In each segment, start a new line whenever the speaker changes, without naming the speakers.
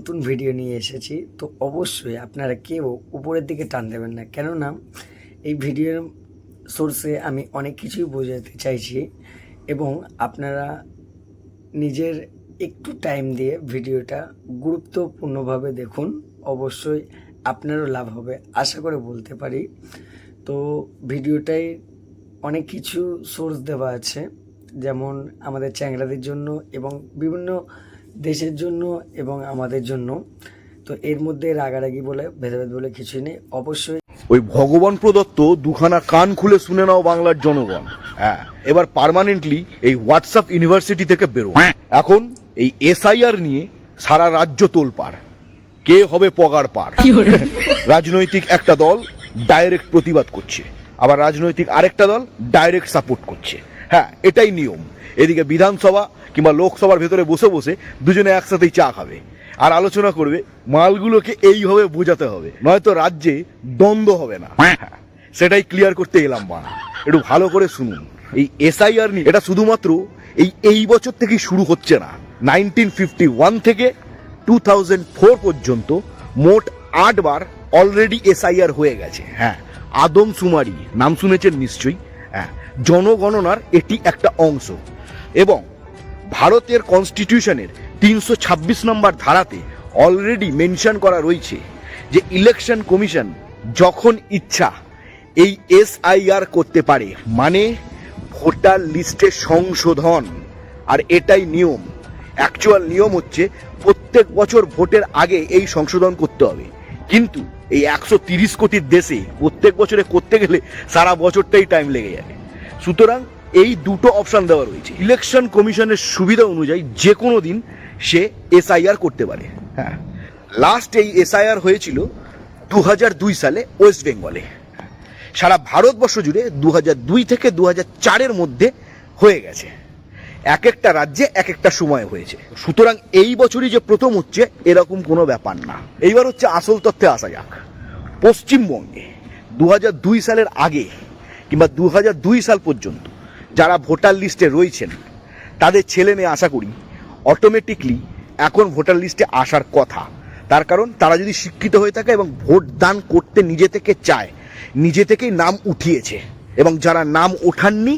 নতুন ভিডিও নিয়ে এসেছি। তো অবশ্যই আপনারা কেউ উপরের দিকে টান দেবেন না, কেননা এই ভিডিওর সোর্সে আমি অনেক কিছুই বোঝাতে চাইছি এবং আপনারা নিজের একটু টাইম দিয়ে ভিডিওটা গুরুত্বপূর্ণভাবে দেখুন, অবশ্যই আপনারও লাভ হবে আশা করে বলতে পারি। তো ভিডিওটায় অনেক কিছু সোর্স দেওয়া আছে, যেমন আমাদের চ্যাংড়াদের জন্য এবং বিভিন্ন দেশের জন্য এবং আমাদের জন্য। তো এর মধ্যে রাগারাগি বলে ভেদাভেদ বলে কিছুই নেই। অবশ্যই
ওই ভগবান প্রদত্ত দুখানা কান খুলে শুনে নাও বাংলার জনগণ। হ্যাঁ, এবার পার্মানেন্টলি এই হোয়াটসঅ্যাপ ইউনিভার্সিটি থেকে বেরো। এখন এই এসআইআর নিয়ে সারা রাজ্য তোলপাড়, কে হবে পগার পার। রাজনৈতিক একটা দল ডাইরেক্ট প্রতিবাদ করছে, আবার রাজনৈতিক আরেকটা দল ডাইরেক্ট সাপোর্ট করছে। হ্যাঁ, এটাই নিয়ম। এদিকে বিধানসভা কিংবা লোকসভার ভেতরে বসে বসে দুজনে একসাথেই চা খাবে আর আলোচনা করবে মালগুলোকে এইভাবে বোঝাতে হবে, নয়তো রাজ্যে দ্বন্দ্ব হবে না। সেটাই ক্লিয়ার করতে এলাম বানা, একটু ভালো করে শুনুন। এই এসআইআর নিয়ে এটা শুধুমাত্র এই বছর থেকেই শুরু হচ্ছে না। 1951 থেকে 2004 পর্যন্ত মোট 8 বার অলরেডি এসআইআর হয়ে গেছে। হ্যাঁ, আদমশুমারি নাম শুনেছেন নিশ্চয়ই। হ্যাঁ, জনগণনার এটি একটা অংশ এবং ভারতের কনস্টিটিউশনের 326 নম্বর ধারাতে অলরেডি মেনশন করা রয়েছে যে ইলেকশন কমিশন যখন ইচ্ছা এই এসআইআর করতে পারে, মানে ভোটার লিস্টে সংশোধন। আর এটাই নিয়ম। অ্যাকচুয়াল নিয়ম হচ্ছে প্রত্যেক বছর ভোটের আগে এই সংশোধন করতে হবে, কিন্তু এই 130 কোটির দেশে প্রত্যেক বছরে করতে গেলে সারা বছরটাই টাইম লেগে যাবে। সুতরাং এই দুটো অপশন দেওয়া রয়েছে। ইলেকশন কমিশনের সুবিধা অনুযায়ী যে কোনো দিন সে এসআইআর করতে পারে। হ্যাঁ, লাস্ট এই এসআইআর হয়েছিল 2002 সালে ওয়েস্ট বেঙ্গলে। সারা ভারতবর্ষ জুড়ে 2002 থেকে 2004-এর মধ্যে হয়ে গেছে। এক একটা রাজ্যে এক একটা সময় হয়েছে। সুতরাং এই বছরই যে প্রথম হচ্ছে এরকম কোনো ব্যাপার না। এইবার হচ্ছে আসল তথ্যে আসা যাক। পশ্চিমবঙ্গে 2002 সালের আগে কিংবা 2002 সাল পর্যন্ত যারা ভোটার লিস্টে রয়েছেন তাদের ছেলে মেয়ে আশা করি অটোমেটিকলি এখন ভোটার লিস্টে আসার কথা। তার কারণ তারা যদি শিক্ষিত হয়ে থাকে এবং ভোট দান করতে নিজে থেকে চায়, নিজে থেকেই নাম উঠিয়েছে। এবং যারা নাম ওঠাননি,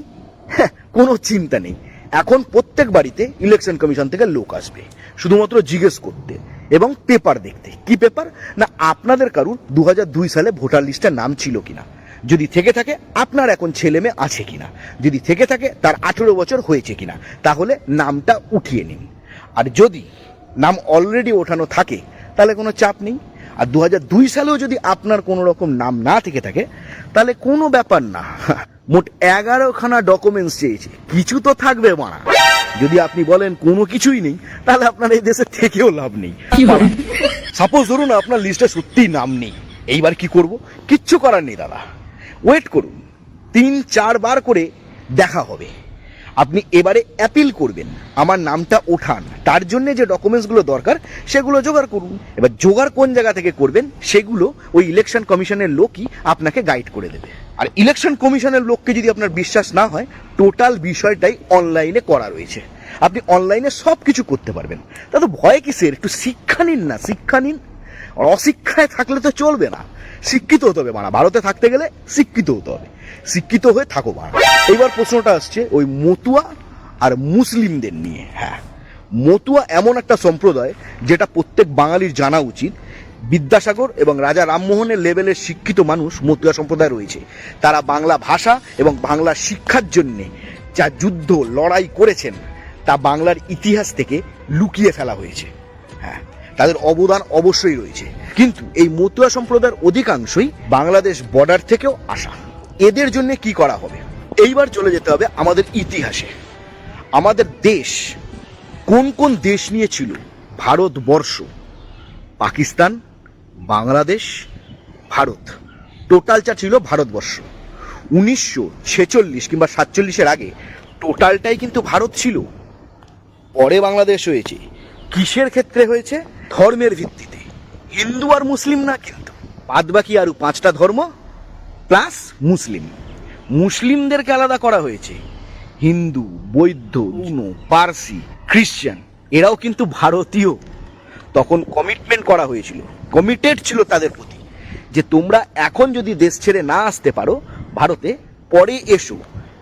কোনো চিন্তা নেই, এখন প্রত্যেক বাড়িতে ইলেকশন কমিশন থেকে লোক আসবে শুধুমাত্র জিজ্ঞেস করতে এবং পেপার দেখতে। কি পেপার না, আপনাদের কারুর 2002 সালে ভোটার লিস্টে নাম ছিল কিনা, যদি থেকে থাকে আপনার এখন ছেলে মেয়ে আছে কিনা, যদি থেকে থাকে তার 18 বছর হয়েছে কিনা, তাহলে নামটা উঠিয়ে নিন। আর যদি নাম অলরেডি ওঠানো থাকে তাহলে কোনো চাপ নেই। আর 2002 সালেও যদি আপনার কোনো রকম নাম না থেকে থাকে তাহলে কোনো ব্যাপার না। মোট 11খানা ডকুমেন্টস চেয়েছে, কিছু তো থাকবে মানা। যদি আপনি বলেন কোনো কিছুই নেই, তাহলে আপনার এই দেশে থেকেও লাভ নেই। সাপোজ ধরুন আপনার লিস্টে সত্যিই নাম নেই, এইবার কি করব? কিচ্ছু করার নেই দাদা, ওয়েট করুন। 3-4 বার করে দেখা হবে। আপনি এবারে অ্যাপিল করবেন আমার নামটা ওঠান, তার জন্য যে ডকুমেন্টসগুলো দরকার সেগুলো জোগাড় করুন। এবার জোগাড় কোন জায়গা থেকে করবেন সেগুলো ওই ইলেকশন কমিশনের লোকই আপনাকে গাইড করে দেবে। আর ইলেকশন কমিশনের লোককে যদি আপনার বিশ্বাস না হয়, টোটাল বিষয়টাই অনলাইনে করা রয়েছে, আপনি অনলাইনে সব কিছু করতে পারবেন। তা তো ভয় কিসের? একটু শিক্ষা নিন না, শিক্ষা নিন। অশিক্ষায় থাকলে তো চলবে না, শিক্ষিত হতে হবে মানা। ভারতে থাকতে গেলে শিক্ষিত হতে হবে, শিক্ষিত হয়ে থাকো মানা। এইবার প্রশ্নটা আসছে ওই মতুয়া আর মুসলিমদের নিয়ে। হ্যাঁ, মতুয়া এমন একটা সম্প্রদায় যেটা প্রত্যেক বাঙালির জানা উচিত। বিদ্যাসাগর এবং রাজা রামমোহনের লেভেলের শিক্ষিত মানুষ মতুয়া সম্প্রদায় রয়েছে। তারা বাংলা ভাষা এবং বাংলা শিক্ষার জন্যে যা যুদ্ধ লড়াই করেছেন তা বাংলার ইতিহাস থেকে লুকিয়ে ফেলা হয়েছে। হ্যাঁ, তাদের অবদান অবশ্যই রয়েছে, কিন্তু এই মতুয়া সম্প্রদায়ের অধিকাংশই বাংলাদেশ বর্ডার থেকেও আসা। এদের জন্য কি করা হবে? এইবার চলে যেতে হবে আমাদের ইতিহাসে। আমাদের দেশ কোন কোন দেশ নিয়ে ছিল? ভারতবর্ষ, পাকিস্তান, বাংলাদেশ, ভারত, টোটালটা ছিল ভারতবর্ষ। 1946 কিংবা 47-এর আগে টোটালটাই কিন্তু ভারত ছিল। পরে বাংলাদেশ হয়েছে। কিসের ক্ষেত্রে হয়েছে? ধর্মের ভিত্তিতে। হিন্দু আর মুসলিম না, কিন্তু বাদবাকি আরো 5টা ধর্ম প্লাস মুসলিম। মুসলিমদেরকে আলাদা করা হয়েছে। হিন্দু, বৌদ্ধ, পারসি, খ্রিস্টান এরাও কিন্তু ভারতীয়। তখন কমিটমেন্ট করা হয়েছিল, কমিটেড ছিল তাদের প্রতি, যে তোমরা এখন যদি দেশ ছেড়ে না আসতে পারো ভারতে, পরে এসো,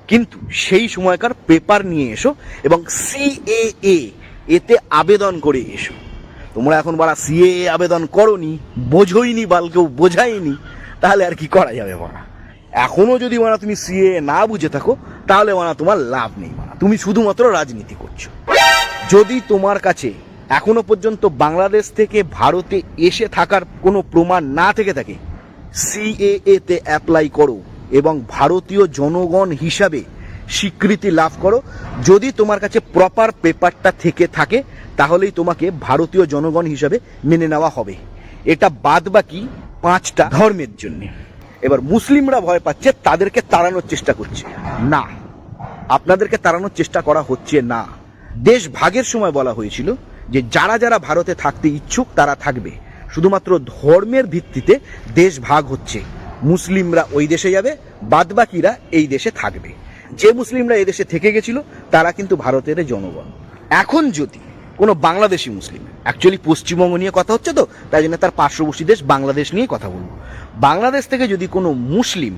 কিন্তু সেই সময়কার পেপার নিয়ে এসো এবং সিএএ এতে আবেদন করে এসো। তোমরা এখন বাড়া সিএএ আবেদন করোনি, বোঝোইনি, কেউ বোঝায়নি, তাহলে আর কি করা যাবে বাড়া? এখনো যদি মানা তুমি সিএ না বুঝে থাকো, তাহলে মানা তোমার লাভ নেই, মানা তুমি শুধুমাত্র রাজনীতি করছো। যদি তোমার কাছে এখনো পর্যন্ত বাংলাদেশ থেকে ভারতে এসে থাকার কোনো প্রমাণ না থেকে থাকে, সিএএ তে অ্যাপ্লাই করো এবং ভারতীয় জনগণ হিসাবে স্বীকৃতি লাভ করো। যদি তোমার কাছে প্রপার পেপারটা থেকে থাকে, তাহলেই তোমাকে ভারতীয় জনগণ হিসাবে মেনে নেওয়া হবে। এটা বাদ বাকি 5টা ধর্মের জন্য। এবার মুসলিমরা ভয় পাচ্ছে, তাদেরকে তাড়ানোর চেষ্টা করছে। না, আপনাদেরকে তাড়ানোর চেষ্টা করা হচ্ছে না। দেশ ভাগের সময় বলা হয়েছিল যে যারা যারা ভারতে থাকতে ইচ্ছুক তারা থাকবে, শুধুমাত্র ধর্মের ভিত্তিতে দেশ ভাগ হচ্ছে। মুসলিমরা ওই দেশে যাবে, বাদবাকিরা এই দেশে থাকবে। যে মুসলিমরা এই দেশে থেকে গেছিল তারা কিন্তু ভারতের জনগণ। এখন যদি কোনো বাংলাদেশি মুসলিম, অ্যাকচুয়ালি পশ্চিমবঙ্গ নিয়ে কথা হচ্ছে তো, তাই জন্য তার পার্শ্ববর্তী দেশ বাংলাদেশ নিয়ে কথা বলবো। বাংলাদেশ থেকে যদি কোনো মুসলিম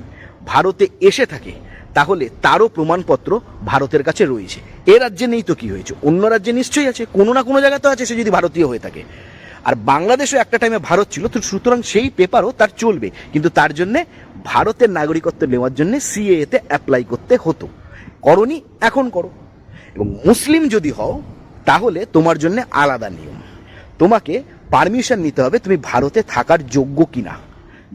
ভারতে এসে থাকে, তাহলে তারও প্রমাণপত্র ভারতের কাছে রয়েছে। এ রাজ্যে নেই তো কি হয়েছে, অন্য রাজ্যে নিশ্চয়ই আছে, কোনো না কোনো জায়গায় তো আছে, সে যদি ভারতীয় হয়ে থাকে। আর বাংলাদেশও একটা টাইমে ভারত ছিল, তো সুতরাং সেই পেপারও তার চলবে, কিন্তু তার জন্য ভারতের নাগরিকত্ব নেওয়ার জন্য সিএএ তে অ্যাপ্লাই করতে হতো। করনি, এখন করো। এবং মুসলিম যদি হও, তাহলে তোমার জন্য আলাদা নিয়ম। তোমাকে পারমিশন নিতে হবে তুমি ভারতে থাকার যোগ্য কিনা।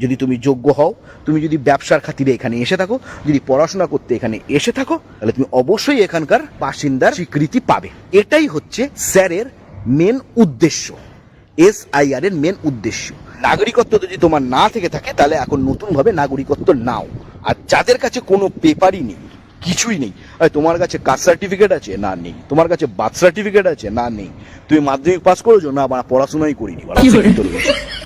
যদি তুমি যোগ্য হও, তুমি যদি ব্যবসার খাতিরে এখানে এসে থাকো, যদি পড়াশোনা করতে এখানে এসে থাকো, তাহলে তুমি অবশ্যই এখানকার বাসিন্দার স্বীকৃতি পাবে। এটাই হচ্ছে স্যারের মেন উদ্দেশ্য, এসআইআর এর মেন উদ্দেশ্য। নাগরিকত্ব যদি তোমার না থেকে থাকে, তাহলে এখন নতুনভাবে নাগরিকত্ব নাও। আর যাদের কাছে কোনো পেপারই নেই, কিছুই নেই, তোমার কাছে কাস্ট সার্টিফিকেট আছে না, নেই, তোমার কাছে বার্থ সার্টিফিকেট আছে না, নেই, তুমি মাধ্যমিক পাস করেছো না, পড়াশোনাই করিনি,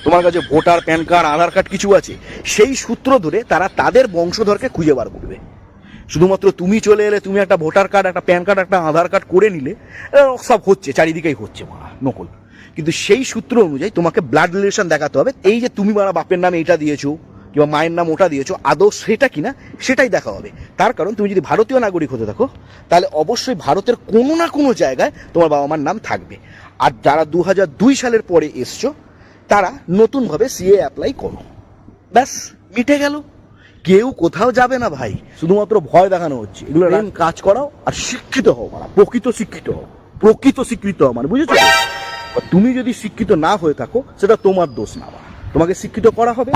তোমার কাছে ভোটার, প্যান কার্ড, আধার কার্ড কিছু আছে, সেই সূত্র ধরে তারা তাদের বংশধরকে খুঁজে বার করবে। শুধুমাত্র তুমি চলে এলে, তুমি একটা ভোটার কার্ড, একটা প্যান কার্ড, একটা আধার কার্ড করে নিলে, সব হচ্ছে, চারিদিকেই হচ্ছে নকল। কিন্তু সেই সূত্র অনুযায়ী তোমাকে ব্লাড রিলেশন দেখাতে হবে। এই যে তুমি বাপের নাম এটা দিয়েছো কিংবা মায়ের নাম ওটা দিয়েছো, আদৌ সেটা কিনা সেটাই দেখা হবে। তার কারণ তুমি যদি ভারতীয় নাগরিক হতে থাকো, তাহলে অবশ্যই ভারতের কোনো না কোনো জায়গায় তোমার বাবা মার নাম থাকবে। আর যারা 2002 সালের পরে এসছো, তারা নতুনভাবে সিএ অ্যাপ্লাই করো, ব্যাস মিটে গেল। কেউ কোথাও যাবে না ভাই, শুধুমাত্র ভয় দেখানো হচ্ছে। এগুলো কাজ করাও আর শিক্ষিত হও, প্রকৃত শিক্ষিত হও, প্রকৃত স্বীকৃত হও, বুঝেছো? তুমি যদি শিক্ষিত না হয়ে থাকো, সেটা তোমার দোষ না, তোমাকে শিক্ষিত করা হবে।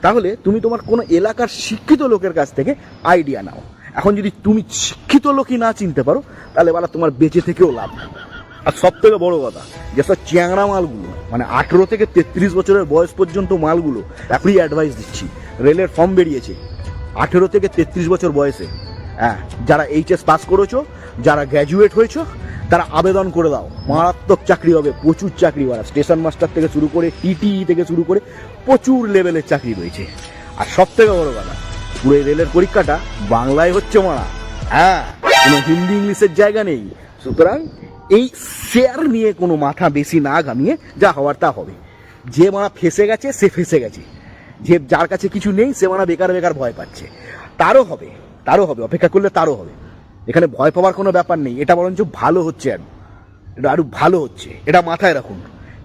তাহলে তুমি তোমার কোনো এলাকার শিক্ষিত লোকের কাছ থেকে আইডিয়া নাও। এখন যদি তুমি শিক্ষিত লোকই না চিনতে পারো, তাহলে তোমার বেঁচে থেকেও লাভ নেই। আর সব থেকে বড় কথা, যেসব চ্যাংড়া মালগুলো, 18 থেকে 33 বছরের বয়স পর্যন্ত মালগুলো, ফ্রি অ্যাডভাইস দিচ্ছি, রেলের ফর্ম বেরিয়েছে 18 থেকে 33 বছর বয়সে। হ্যাঁ, যারা এইচএস পাস করেছো, যারা গ্র্যাজুয়েট হয়েছো, তারা আবেদন করে দাও, মারাত্মক চাকরি হবে, প্রচুর চাকরি। স্টেশন মাস্টার থেকে শুরু করে টিটিই থেকে শুরু করে প্রচুর লেভেলের চাকরি রয়েছে। আর সব থেকে বড় কথা, পুরো রেলের পরীক্ষাটা বাংলায় হচ্ছে মারা। হ্যাঁ, কোনো হিন্দি ইংলিশের জায়গা নেই। সুতরাং এই শেয়ার নিয়ে কোনো মাথা বেশি না ঘামিয়ে যা হওয়ার তা হবে। যে ফেসে গেছে সে ফেসে গেছে, যে যার কাছে কিছু নেই সে বেকার বেকার ভয় পাচ্ছে। তারও হবে, অপেক্ষা করলে তারও হবে। এখানে ভয় পাওয়ার কোনো ব্যাপার নেই, এটা বরঞ্চ ভালো হচ্ছে, এটা আরো ভালো হচ্ছে, এটা মাথায় রাখুন।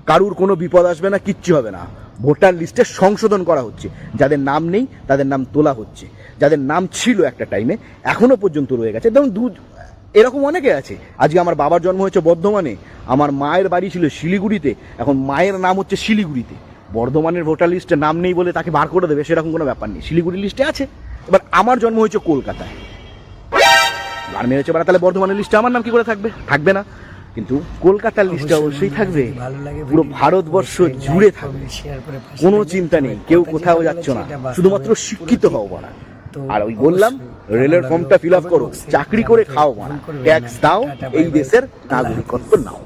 কারুর কোনো বিপদ আসবে না, কিচ্ছু হবে না। ভোটার লিস্টে সংশোধন করা হচ্ছে, যাদের নাম নেই তাদের নাম তোলা হচ্ছে, যাদের নাম ছিল একটা টাইমে এখনো পর্যন্ত রয়ে গেছে। ধরুন এরকম অনেকে আছে। আজকে আমার বাবার জন্ম হয়েছে বর্ধমানে, আমার মায়ের বাড়ি ছিল শিলিগুড়িতে, এখন মায়ের নাম হচ্ছে শিলিগুড়িতে। বর্ধমানের ভোটার লিস্টে নাম নেই বলে তাকে বার করে দেবে সেরকম কোনো ব্যাপার নেই, শিলিগুড়ি লিস্টে আছে। এবার আমার জন্ম হয়েছে কলকাতায়, আর মেরেছে তাহলে বর্ধমানের লিস্টে আমার নাম কি করে থাকবে? থাকবে না। কিন্তু কলকাতার লিস্টে অবশ্যই থাকবে, পুরো ভারতবর্ষ জুড়ে থাকবে, কোনো চিন্তা নেই, কেউ কোথাও যাচ্ছ না, শুধুমাত্র শিক্ষিত হও বানা। আর ওই বললাম, রেলের ফর্মটা ফিল আপ করো, চাকরি করে খাও বানা, ট্যাক্স দাও, এই দেশের নাগরিকত্ব নাও।